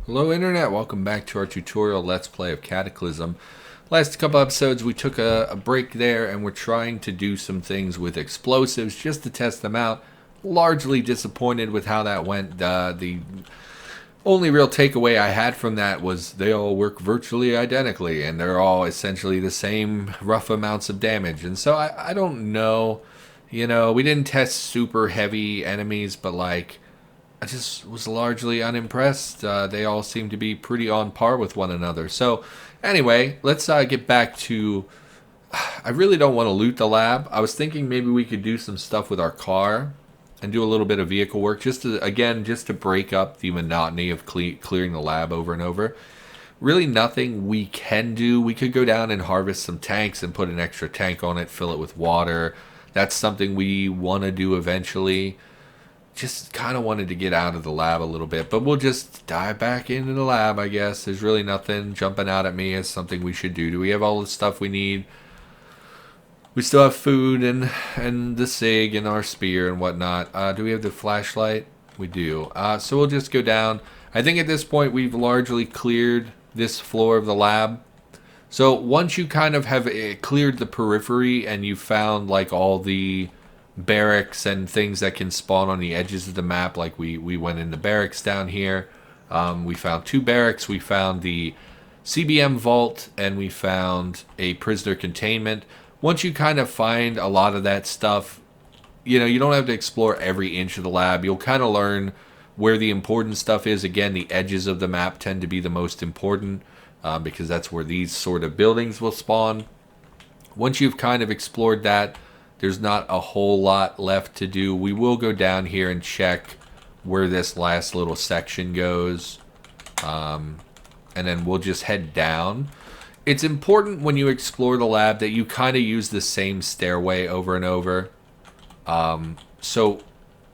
Hello Internet, welcome back to our tutorial Let's Play of Cataclysm. Last couple episodes we took a break there and we're trying to do some things with explosives just to test them out. Largely disappointed with how that went. The only real takeaway I had from that was they all work virtually identically and they're all essentially the same rough amounts of damage. And so I don't know, we didn't test super heavy enemies, but like I just was largely unimpressed. They all seem to be pretty on par with one another. So anyway, let's get back to... I really don't want to loot the lab. I was thinking maybe we could do some stuff with our car and do a little bit of vehicle work just to break up the monotony of clearing the lab over and over. Really nothing we can do. We could go down and harvest some tanks and put an extra tank on it, fill it with water. That's something we want to do eventually. Just kind of wanted to get out of the lab a little bit, but we'll just dive back into the lab, I guess. There's really nothing jumping out at me as something we should do. Do we have all the stuff we need? We still have food and the SIG and our spear and whatnot. Do we have the flashlight? We do. So we'll just go down. I think at this point we've largely cleared this floor of the lab. So once you kind of have cleared the periphery and you found like all the barracks and things that can spawn on the edges of the map, like we went into barracks down here. We found 2 barracks. We found the CBM vault and we found a prisoner containment. Once you kind of find a lot of that stuff, you don't have to explore every inch of the lab. You'll kind of learn where the important stuff is. Again, the edges of the map tend to be the most important because that's where these sort of buildings will spawn. Once you've kind of explored that, there's not a whole lot left to do. We will go down here and check where this last little section goes. And then we'll just head down. It's important when you explore the lab that you kind of use the same stairway over and over. So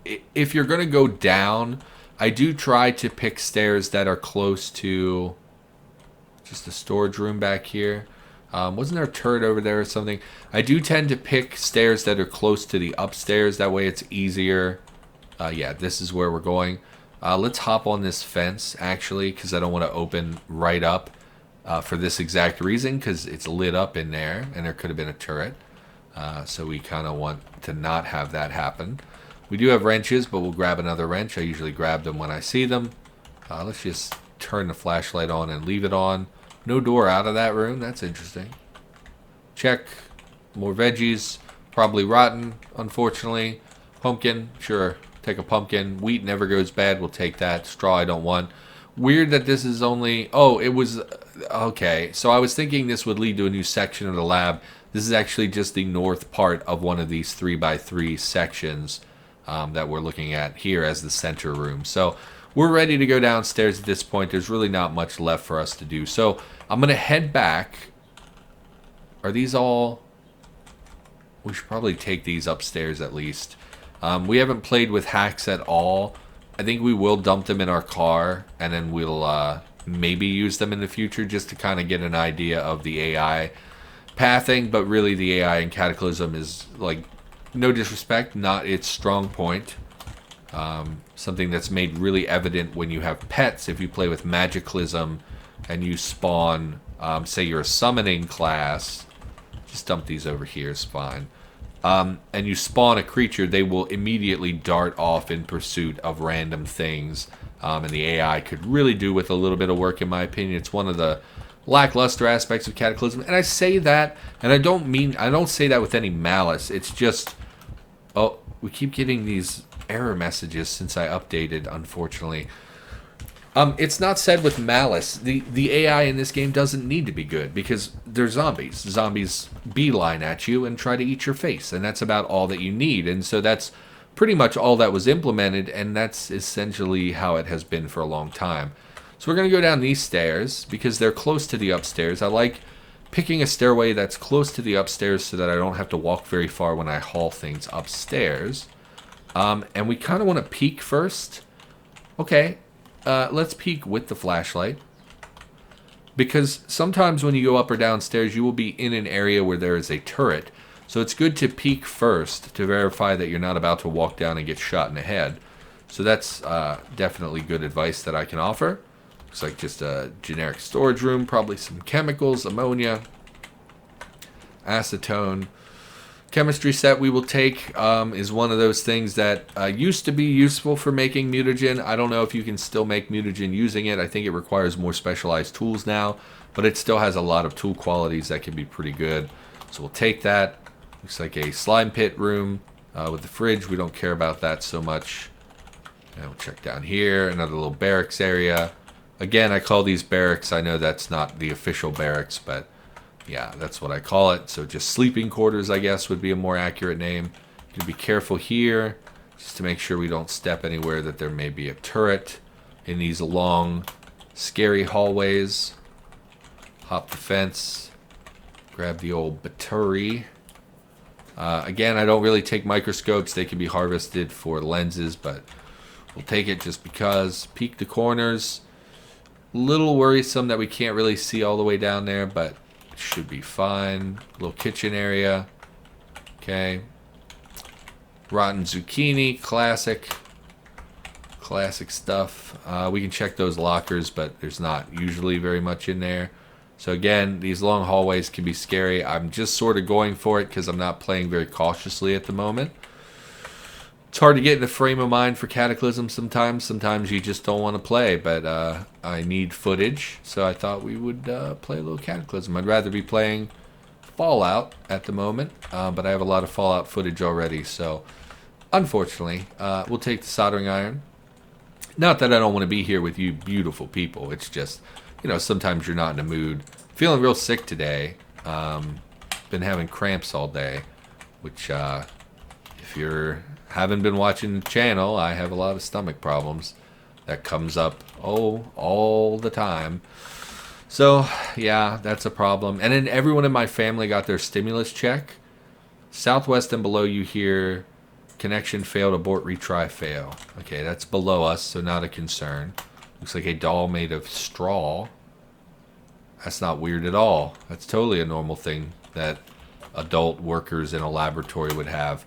if you're going to go down, I do try to pick stairs that are close to just a storage room back here. Wasn't there a turret over there or something? I do tend to pick stairs that are close to the upstairs. That way it's easier. Yeah, this is where we're going. Let's hop on this fence, actually, because I don't want to open right up for this exact reason, because it's lit up in there, and there could have been a turret. So we kind of want to not have that happen. We do have wrenches, but we'll grab another wrench. I usually grab them when I see them. Let's just turn the flashlight on and leave it on. No door out of that room. That's interesting. Check. More veggies. Probably rotten, unfortunately. Pumpkin. Sure. Take a pumpkin. Wheat never goes bad. We'll take that. Straw I don't want. Weird that this is only... Oh, it was... Okay. So I was thinking this would lead to a new section of the lab. This is actually just the north part of one of these 3x3 sections that we're looking at here as the center room. So we're ready to go downstairs at this point. There's really not much left for us to do. So I'm going to head back. Are these all... We should probably take these upstairs at least. We haven't played with hacks at all. I think we will dump them in our car. And then we'll maybe use them in the future just to kind of get an idea of the AI pathing. But really the AI in Cataclysm is, like, no disrespect, not its strong point. Something that's made really evident when you have pets. If you play with Magicalism and you spawn, say you're a summoning class, just dump these over here, it's fine. And you spawn a creature, they will immediately dart off in pursuit of random things. And the AI could really do with a little bit of work, in my opinion. It's one of the lackluster aspects of Cataclysm. And I say that, and I don't say that with any malice. It's just, oh, we keep getting these error messages since I updated, unfortunately. It's not said with malice. The AI in this game doesn't need to be good because they're zombies. Zombies beeline at you and try to eat your face, and that's about all that you need. And so that's pretty much all that was implemented, and that's essentially how it has been for a long time. So we're going to go down these stairs because they're close to the upstairs. I like picking a stairway that's close to the upstairs so that I don't have to walk very far when I haul things upstairs. And we kind of want to peek first. Okay. Let's peek with the flashlight. Because sometimes when you go up or downstairs, you will be in an area where there is a turret. So it's good to peek first to verify that you're not about to walk down and get shot in the head. So that's definitely good advice that I can offer. Looks like just a generic storage room, probably some chemicals, ammonia, acetone. Chemistry set we will take is one of those things that used to be useful for making mutagen. I don't know if you can still make mutagen using it. I think it requires more specialized tools now, but it still has a lot of tool qualities that can be pretty good. So we'll take that. Looks like a slime pit room with the fridge. We don't care about that so much. And we'll check down here, another little barracks area. Again, I call these barracks. I know that's not the official barracks, but yeah, that's what I call it. So just sleeping quarters, I guess, would be a more accurate name. You can be careful here, just to make sure we don't step anywhere that there may be a turret in these long, scary hallways. Hop the fence. Grab the old battery. Again, I don't really take microscopes. They can be harvested for lenses, but we'll take it just because. Peek the corners. Little worrisome that we can't really see all the way down there, but should be fine. Little kitchen area. Okay. Rotten zucchini. Classic stuff. We can check those lockers, but there's not usually very much in there. So again, these long hallways can be scary. I'm just sort of going for it because I'm not playing very cautiously at the moment. It's hard to get in the frame of mind for Cataclysm sometimes. Sometimes you just don't want to play, but I need footage, so I thought we would play a little Cataclysm. I'd rather be playing Fallout at the moment, but I have a lot of Fallout footage already, so unfortunately, we'll take the soldering iron. Not that I don't want to be here with you beautiful people. It's just, you know, sometimes you're not in the mood. Feeling real sick today. Been having cramps all day, which if you're haven't been watching the channel, I have a lot of stomach problems. That comes up, all the time. So, yeah, that's a problem. And then everyone in my family got their stimulus check. Southwest and below you hear, connection failed, abort, retry, fail. Okay, that's below us, so not a concern. Looks like a doll made of straw. That's not weird at all. That's totally a normal thing that adult workers in a laboratory would have.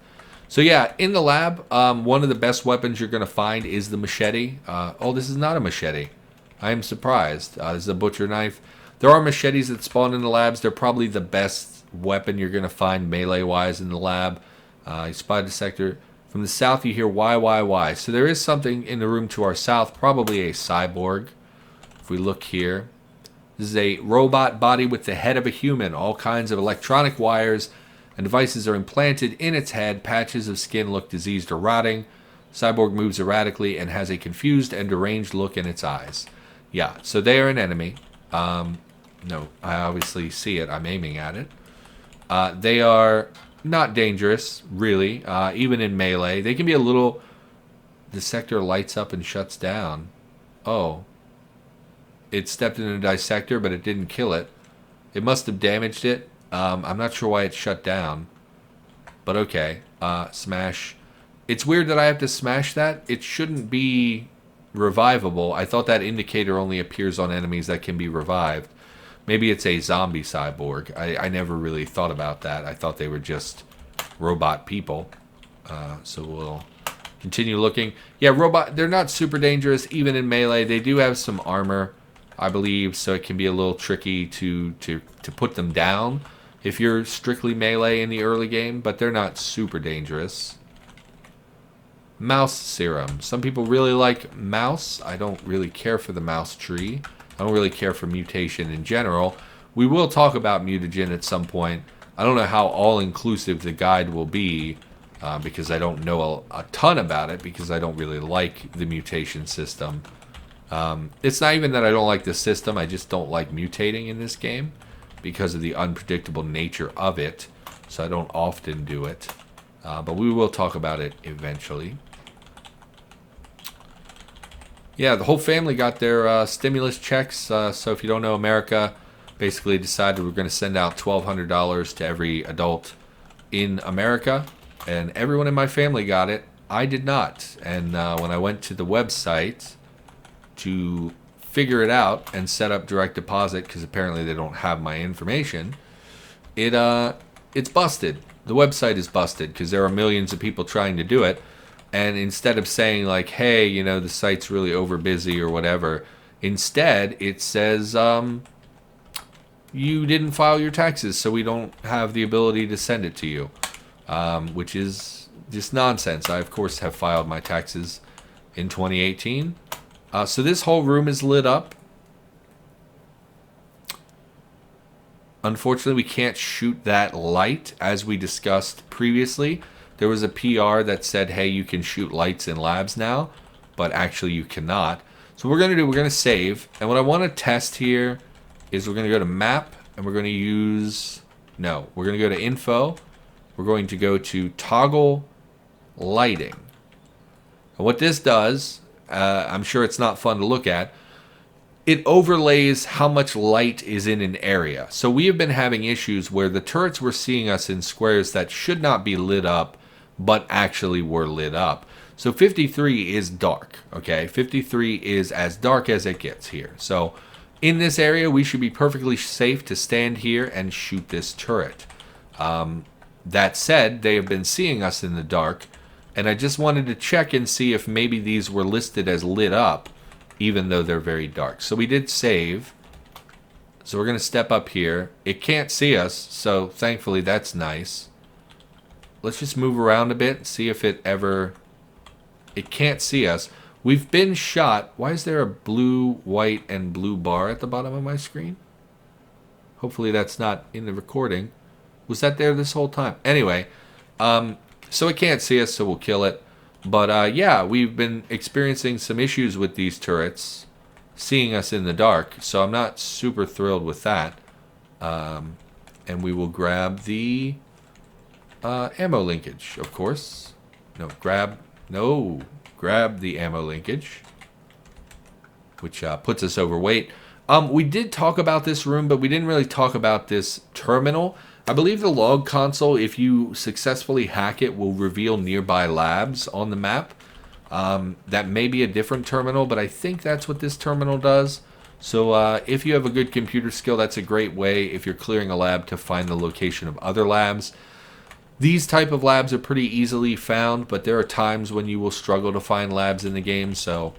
So yeah, in the lab, one of the best weapons you're going to find is the machete. Oh, this is not a machete. I am surprised. This is a butcher knife. There are machetes that spawn in the labs. They're probably the best weapon you're going to find melee-wise in the lab. You spotted the sector. From the south, you hear why. So there is something in the room to our south, probably a cyborg. If we look here, this is a robot body with the head of a human. All kinds of electronic wires and devices are implanted in its head. Patches of skin look diseased or rotting. Cyborg moves erratically and has a confused and deranged look in its eyes. Yeah, so they are an enemy. No, I obviously see it. I'm aiming at it. They are not dangerous, really, even in melee. They can be a little... The sector lights up and shuts down. Oh. It stepped in a dissector, but it didn't kill it. It must have damaged it. I'm not sure why it shut down. But okay. Smash. It's weird that I have to smash that. It shouldn't be revivable. I thought that indicator only appears on enemies that can be revived. Maybe it's a zombie cyborg. I never really thought about that. I thought they were just robot people. So we'll continue looking. Yeah, robot. They're not super dangerous, even in melee. They do have some armor, I believe, so it can be a little tricky to put them down if you're strictly melee in the early game, but they're not super dangerous. Mouse serum. Some people really like mouse. I don't really care for the mouse tree. I don't really care for mutation in general. We will talk about mutagen at some point. I don't know how all-inclusive the guide will be because I don't know a ton about it because I don't really like the mutation system. It's not even that I don't like the system. I just don't like mutating in this game because of the unpredictable nature of it. So I don't often do it. But we will talk about it eventually. Yeah, the whole family got their stimulus checks. So if you don't know, America basically decided we're going to send out $1,200 to every adult in America. And everyone in my family got it. I did not. And when I went to the website to figure it out and set up direct deposit, because apparently they don't have my information, it's busted. The website is busted because there are millions of people trying to do it. And instead of saying like, hey, you know, the site's really over busy or whatever, Instead, it says you didn't file your taxes, so we don't have the ability to send it to you, which is just nonsense. I, of course, have filed my taxes in 2018. So this whole room is lit up. Unfortunately, we can't shoot that light, as we discussed previously. There was a PR that said, hey, you can shoot lights in labs now, but actually you cannot. So what we're going to save. And what I want to test here is we're going to go to map, and we're going to use, no, we're going to go to info. We're going to go to toggle lighting. And what this does, I'm sure it's not fun to look at, it overlays how much light is in an area. So we have been having issues where the turrets were seeing us in squares that should not be lit up, but actually were lit up. So 53 is dark, okay? 53 is as dark as it gets here. So in this area, we should be perfectly safe to stand here and shoot this turret. That said, they have been seeing us in the dark, and I just wanted to check and see if maybe these were listed as lit up, even though they're very dark. So we did save. So we're going to step up here. It can't see us, so thankfully that's nice. Let's just move around a bit and see if it ever... It can't see us. We've been shot. Why is there a blue, white, and blue bar at the bottom of my screen? Hopefully that's not in the recording. Was that there this whole time? Anyway, so it can't see us, so we'll kill it. But yeah, we've been experiencing some issues with these turrets seeing us in the dark, so I'm not super thrilled with that. And we will grab the ammo linkage, of course. Grab the ammo linkage, which puts us overweight. We did talk about this room, but we didn't really talk about this terminal. I believe the log console, if you successfully hack it, will reveal nearby labs on the map. That may be a different terminal, but I think that's what this terminal does. So if you have a good computer skill, that's a great way, if you're clearing a lab, to find the location of other labs. These type of labs are pretty easily found, but there are times when you will struggle to find labs in the game, so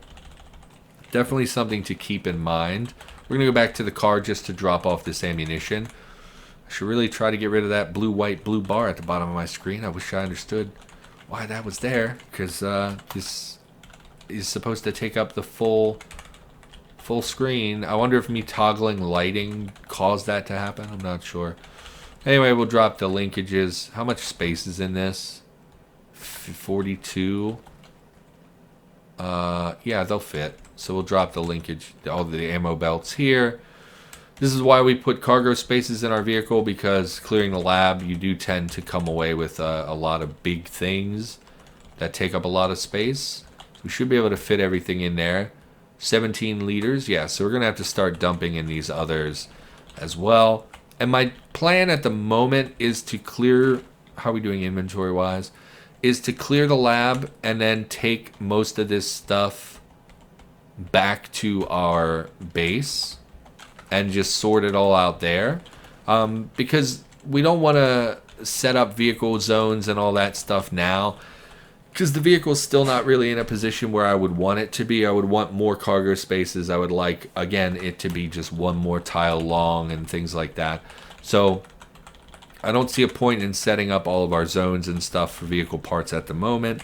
definitely something to keep in mind. We're going to go back to the car just to drop off this ammunition. I should really try to get rid of that blue, white, blue bar at the bottom of my screen. I wish I understood why that was there, because this is supposed to take up the full screen. I wonder if me toggling lighting caused that to happen. I'm not sure. Anyway, we'll drop the linkages. How much space is in this? 42. Yeah, they'll fit. So we'll drop the linkage, all the ammo belts here. This is why we put cargo spaces in our vehicle, because clearing the lab, you do tend to come away with a lot of big things that take up a lot of space. So we should be able to fit everything in there. 17 liters, yeah, so we're going to have to start dumping in these others as well. And my plan at the moment is to clear, how are we doing inventory-wise, is to clear the lab and then take most of this stuff back to our base and just sort it all out there, because we don't want to set up vehicle zones and all that stuff now, because the vehicle is still not really in a position where I would want it to be. I would want more cargo spaces. I would like, again, it to be just one more tile long and things like that. So I don't see a point in setting up all of our zones and stuff for vehicle parts at the moment,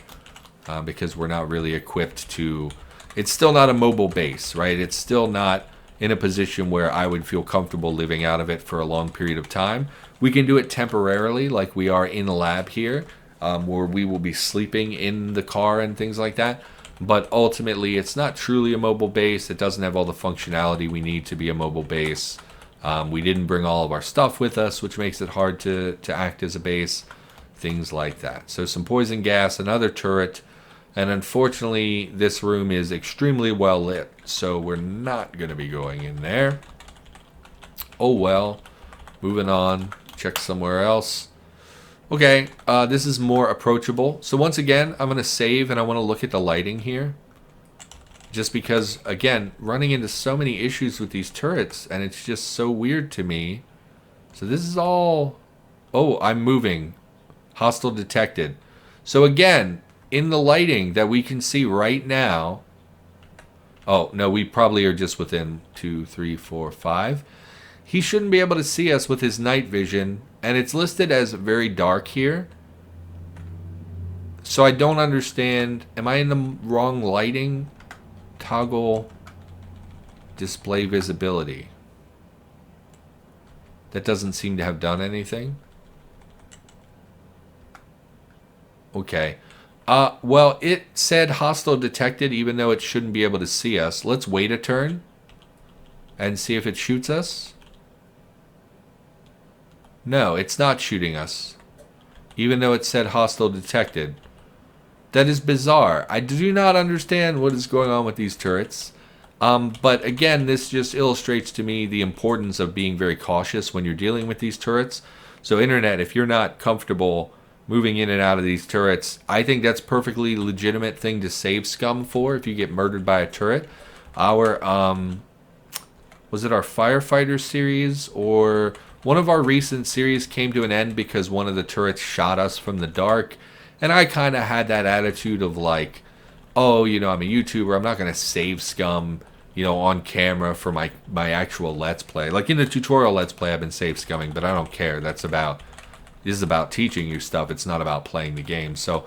because we're not really equipped to... It's still not a mobile base, right? It's still not in a position where I would feel comfortable living out of it for a long period of time. We can do it temporarily, like we are in the lab here, where we will be sleeping in the car and things like that. But ultimately, it's not truly a mobile base. It doesn't have all the functionality we need to be a mobile base. We didn't bring all of our stuff with us, which makes it hard to act as a base. Things like that. So some poison gas, another turret. And unfortunately, this room is extremely well lit, so we're not going to be going in there. Oh well. Moving on. Check somewhere else. Okay, this is more approachable. So once again, I'm going to save, and I want to look at the lighting here. Just because, again, running into so many issues with these turrets, and it's just so weird to me. So this is all... Oh, I'm moving. Hostile detected. So again... In the lighting that we can see right now, Oh, no, we probably are just within 2, 3, 4, 5. He shouldn't be able to see us with his night vision, and it's listed as very dark here. So I don't understand. Am I in the wrong lighting? Toggle display visibility. That doesn't seem to have done anything. Okay. Well, it said hostile detected even though it shouldn't be able to see us. Let's wait a turn and see if it shoots us. No, it's not shooting us. Even though it said hostile detected. That is bizarre. I do not understand what is going on with these turrets. But again, this just illustrates to me the importance of being very cautious when you're dealing with these turrets. So internet, if you're not comfortable moving in and out of these turrets, I think that's perfectly legitimate thing to save scum for if you get murdered by a turret. Our, was it our firefighter series or one of our recent series came to an end because one of the turrets shot us from the dark. And I kind of had that attitude of like, oh, you know, I'm a YouTuber. I'm not going to save scum, you know, on camera for my actual Let's Play. Like in the tutorial Let's Play, I've been save scumming, but I don't care. This is about teaching you stuff. It's not about playing the game. So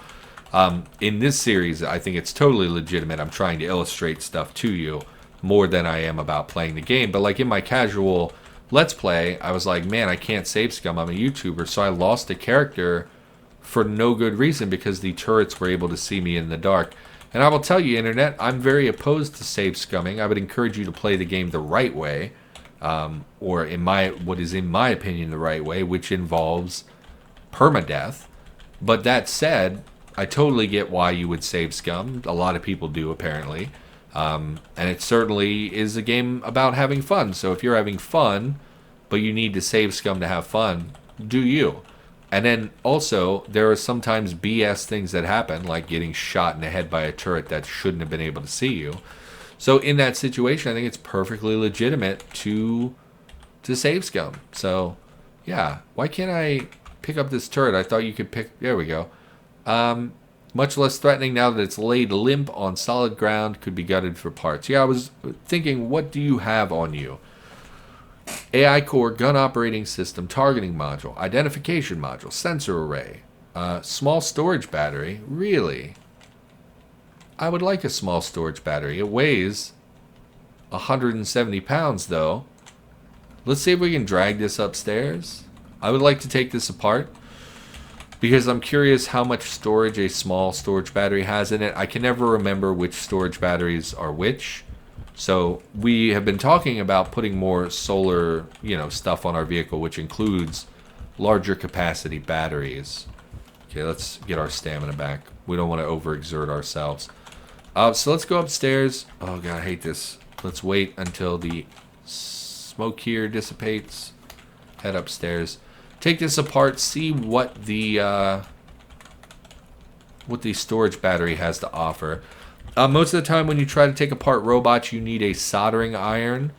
in this series, I think it's totally legitimate. I'm trying to illustrate stuff to you more than I am about playing the game. But like in my casual Let's Play, I was like, man, I can't save scum. I'm a YouTuber. So I lost a character for no good reason because the turrets were able to see me in the dark. And I will tell you, internet, I'm very opposed to save scumming. I would encourage you to play the game the right way, or in what is in my opinion the right way, which involves permadeath. But that said, I totally get why you would save scum. A lot of people do apparently, and it certainly is a game about having fun. So if you're having fun, but you need to save scum to have fun, do you? And then also, there are sometimes BS things that happen, like getting shot in the head by a turret that shouldn't have been able to see you. So in that situation, I think it's perfectly legitimate to save scum. So, yeah. Why can't I pick up this turret? I thought you could pick... There we go. Much less threatening now that it's laid limp on solid ground, could be gutted for parts. Yeah, I was thinking, what do you have on you? AI core, gun operating system, targeting module, identification module, sensor array, small storage battery. Really? I would like a small storage battery. It weighs 170 pounds though. Let's see if we can drag this upstairs. I would like to take this apart because I'm curious how much storage a small storage battery has in it. I can never remember which storage batteries are which. So we have been talking about putting more solar, stuff on our vehicle, which includes larger capacity batteries. Okay, let's get our stamina back. We don't want to overexert ourselves. So let's go upstairs. Oh god, I hate this. Let's wait until the smoke here dissipates. Head upstairs. Take this apart. See what the storage battery has to offer. Most of the time when you try to take apart robots, you need a soldering iron,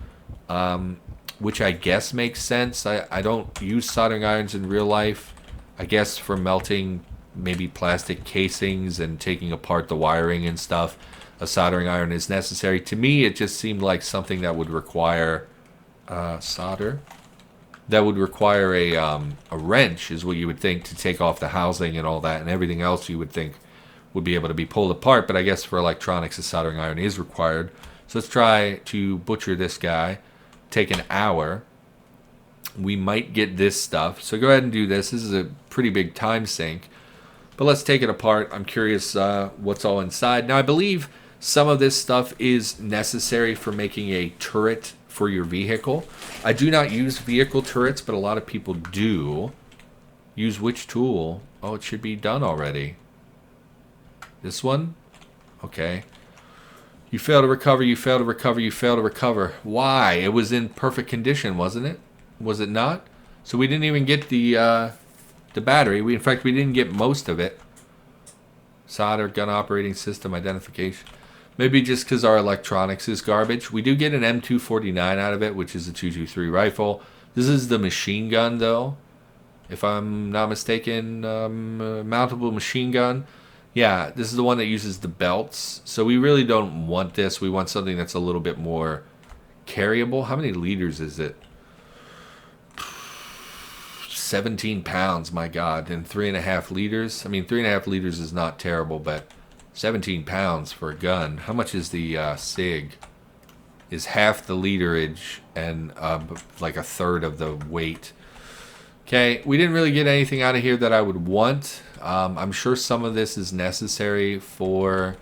which I guess makes sense. I don't use soldering irons in real life. I guess for melting maybe plastic casings and taking apart the wiring and stuff, a soldering iron is necessary. To me, it just seemed like something that would require solder. That would require a wrench, is what you would think, to take off the housing and all that, and everything else you would think would be able to be pulled apart. But I guess for electronics, a soldering iron is required. So let's try to butcher this guy. Take an hour. We might get this stuff. So go ahead and do this. This is a pretty big time sink. But let's take it apart. I'm curious what's all inside. Now, I believe some of this stuff is necessary for making a turret for your vehicle. I do not use vehicle turrets, but a lot of people do. Use which tool? Oh, it should be done already. This one? Okay. You fail to recover, you fail to recover, you fail to recover. Why? It was in perfect condition, wasn't it? Was it not? So we didn't even get the battery. In fact, we didn't get most of it. Solder, gun operating system, identification. Maybe just because our electronics is garbage. We do get an M249 out of it, which is a 223 rifle. This is the machine gun, though. If I'm not mistaken, mountable machine gun. Yeah, this is the one that uses the belts. So we really don't want this. We want something that's a little bit more carryable. How many liters is it? 17 pounds, my God. And 3.5 liters. I mean, 3.5 liters is not terrible, but 17 pounds for a gun. How much is the SIG? Is half the literage and like a third of the weight. Okay, we didn't really get anything out of here that I would want. I'm sure some of this is necessary for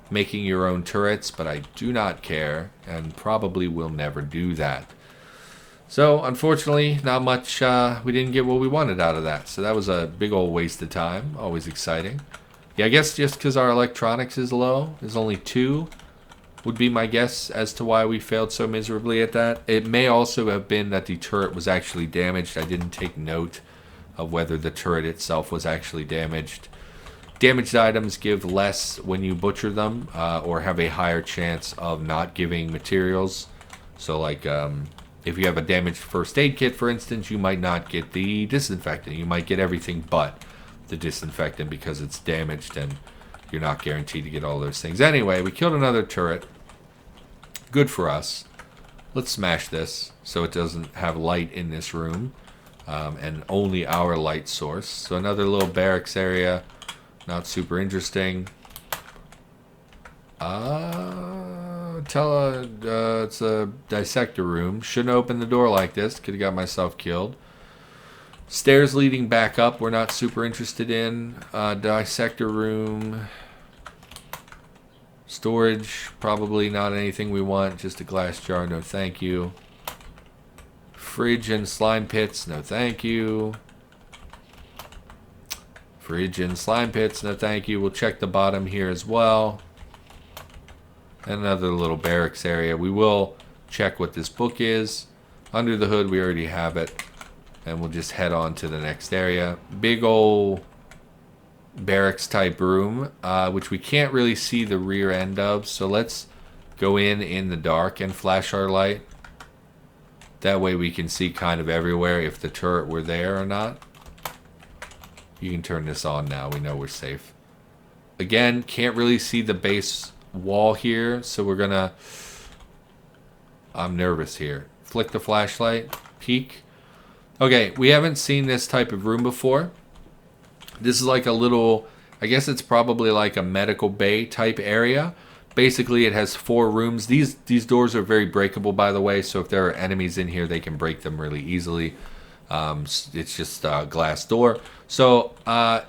making your own turrets, but I do not care and probably will never do that. So, unfortunately, not much, we didn't get what we wanted out of that. So that was a big old waste of time. Always exciting. Yeah, I guess just because our electronics is low, there's only 2, would be my guess as to why we failed so miserably at that. It may also have been that the turret was actually damaged. I didn't take note of whether the turret itself was actually damaged. Damaged items give less when you butcher them, or have a higher chance of not giving materials. So like, if you have a damaged first aid kit, for instance, you might not get the disinfectant. You might get everything but the disinfectant because it's damaged, and you're not guaranteed to get all those things. Anyway, we killed another turret. Good for us. Let's smash this so it doesn't have light in this room, and only our light source. So another little barracks area. Not super interesting. It's a dissector room. Shouldn't open the door like this. Could have got myself killed. Stairs leading back up, we're not super interested in. Dissector room. Storage, probably not anything we want. Just a glass jar, no thank you. Fridge and slime pits, no thank you. Fridge and slime pits, no thank you. We'll check the bottom here as well. Another little barracks area. We will check what this book is. Under the hood, we already have it. And we'll just head on to the next area. Big ol' barracks type room, which we can't really see the rear end of. So let's go in the dark and flash our light. That way we can see kind of everywhere if the turret were there or not. You can turn this on now. We know we're safe. Again, can't really see the base wall here. So we're gonna... I'm nervous here. Flick the flashlight. Peek. Okay, we haven't seen this type of room before. This is like a little, I guess it's probably like a medical bay type area. Basically, it has 4 rooms. These doors are very breakable, by the way, so if there are enemies in here, they can break them really easily. It's just a glass door. So,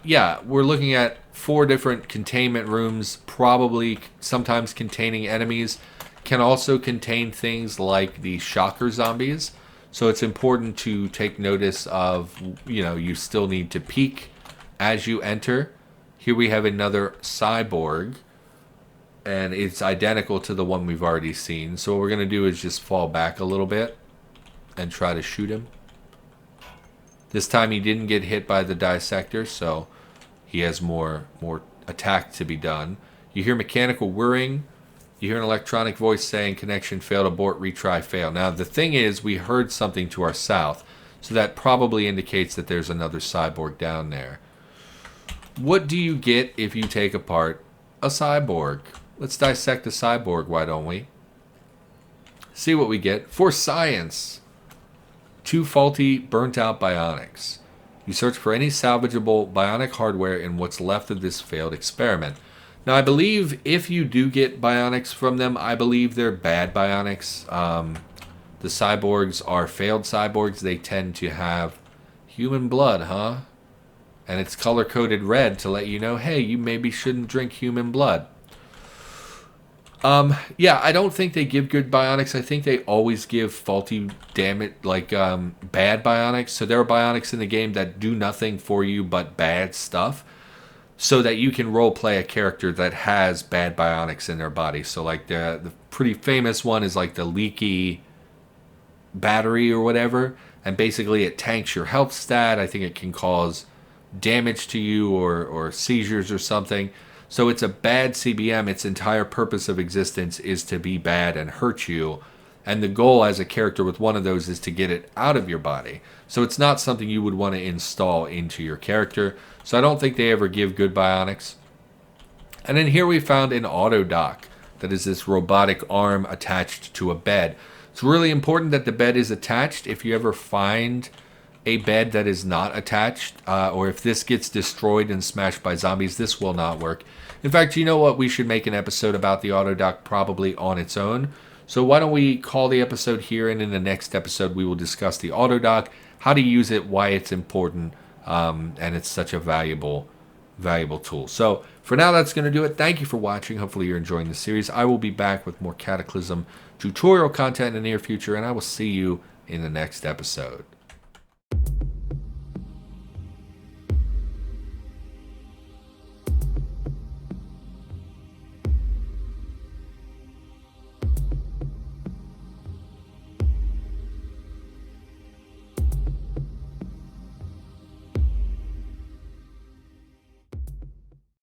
yeah, we're looking at 4 different containment rooms, probably sometimes containing enemies. Can also contain things like the shocker zombies. So it's important to take notice of, you still need to peek as you enter. Here we have another cyborg, and it's identical to the one we've already seen. So what we're going to do is just fall back a little bit and try to shoot him. This time he didn't get hit by the dissector, so he has more attack to be done. You hear mechanical whirring. You hear an electronic voice saying, connection failed, abort, retry, fail. Now, the thing is, we heard something to our south, so that probably indicates that there's another cyborg down there. What do you get if you take apart a cyborg? Let's dissect a cyborg, why don't we? See what we get. For science, 2 faulty, burnt-out bionics. You search for any salvageable bionic hardware in what's left of this failed experiment. Now, I believe if you do get bionics from them, I believe they're bad bionics. The cyborgs are failed cyborgs. They tend to have human blood, huh? And it's color-coded red to let you know, hey, you maybe shouldn't drink human blood. Yeah, I don't think they give good bionics. I think they always give faulty, bad bionics. So there are bionics in the game that do nothing for you but bad stuff, so that you can role play a character that has bad bionics in their body. So like the pretty famous one is like the leaky battery or whatever, and basically it tanks your health stat. I think it can cause damage to you or seizures or something. So it's a bad CBM. Its entire purpose of existence is to be bad and hurt you. And the goal as a character with one of those is to get it out of your body. So it's not something you would want to install into your character. So I don't think they ever give good bionics. And then here we found an auto dock. That is this robotic arm attached to a bed. It's really important that the bed is attached. If you ever find a bed that is not attached, or if this gets destroyed and smashed by zombies, this will not work. In fact, you know what? We should make an episode about the auto dock probably on its own. So why don't we call the episode here, and in the next episode we will discuss the auto dock, how to use it, why it's important, and it's such a valuable tool. So for now, that's going to do it. Thank you for watching. Hopefully you're enjoying the series. I will be back with more Cataclysm tutorial content in the near future, and I will see you in the next episode.